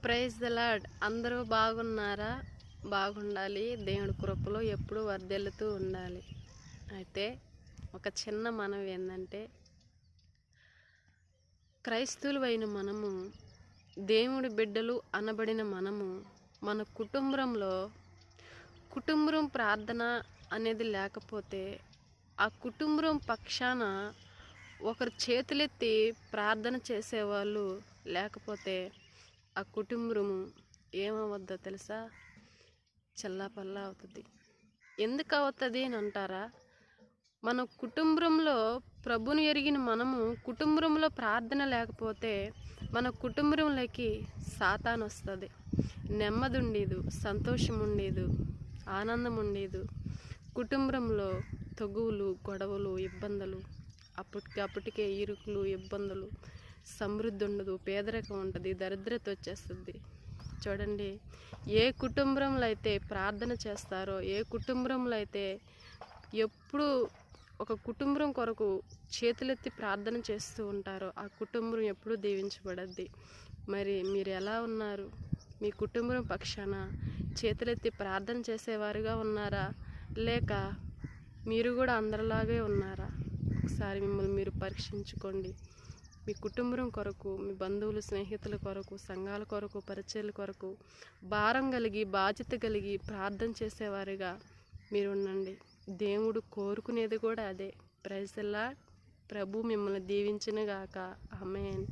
Praise the lord. అందరూ బాగున్నారా? బాగుండాలి. దేవుడి కృపలో ఎప్పుడూ వర్ధిల్లుతూ ఉండాలి. అయితే ఒక చిన్న మనవి ఏంటంటే, క్రైస్తవులైన మనము, దేవుడి బిడ్డలు అనబడిన మనము, మన కుటుంబం ప్రార్థన అనేది లేకపోతే, ఆ కుటుంబం పక్షాన ఒకరు చేతులెత్తి ప్రార్థన చేసేవాళ్ళు లేకపోతే ఆ కుటుంబం ఏమవుద్దో తెలుసా? చల్లాపల్లా అవుతుంది. ఎందుకు అవుతుంది అని అంటారా? మన కుటుంబంలో ప్రభుని ఎరిగిన మనము కుటుంబంలో ప్రార్థన లేకపోతే మన కుటుంబంలోకి సాతాను వస్తుంది. నెమ్మది ఉండేదు, సంతోషం ఉండేదు, ఆనందం ఉండేదు. కుటుంబంలో తగువులు, గొడవలు, ఇబ్బందులు, అప్పటికే ఇరుకులు, ఇబ్బందులు, సమృద్ధి ఉండదు, పేదరికం ఉంటుంది, దరిద్రత వచ్చేస్తుంది. చూడండి, ఏ కుటుంబంలో అయితే ప్రార్థన చేస్తారో, ఏ కుటుంబంలో అయితే ఎప్పుడు ఒక కుటుంబం కొరకు చేతులెత్తి ప్రార్థన చేస్తూ ఉంటారో ఆ కుటుంబం ఎప్పుడూ దీవించబడద్ది. మరి మీరు ఎలా ఉన్నారు? మీ కుటుంబం పక్షాన చేతులెత్తి ప్రార్థన చేసేవారుగా ఉన్నారా, లేక మీరు కూడా అందరిలాగే ఉన్నారా? ఒకసారి మిమ్మల్ని మీరు పరీక్షించుకోండి. మీ కుటుంబం కొరకు, మీ బంధువులు, స్నేహితుల కొరకు, సంఘాల కొరకు, పరిచయాల కొరకు భారం కలిగి, బాధ్యత కలిగి ప్రార్థన చేసేవారుగా మీరు ఉండండి. దేవుడు కోరుకునేది కూడా అదే. Praise the lord. ప్రభు మిమ్మల్ని దీవించును గాక. ఆమేన్.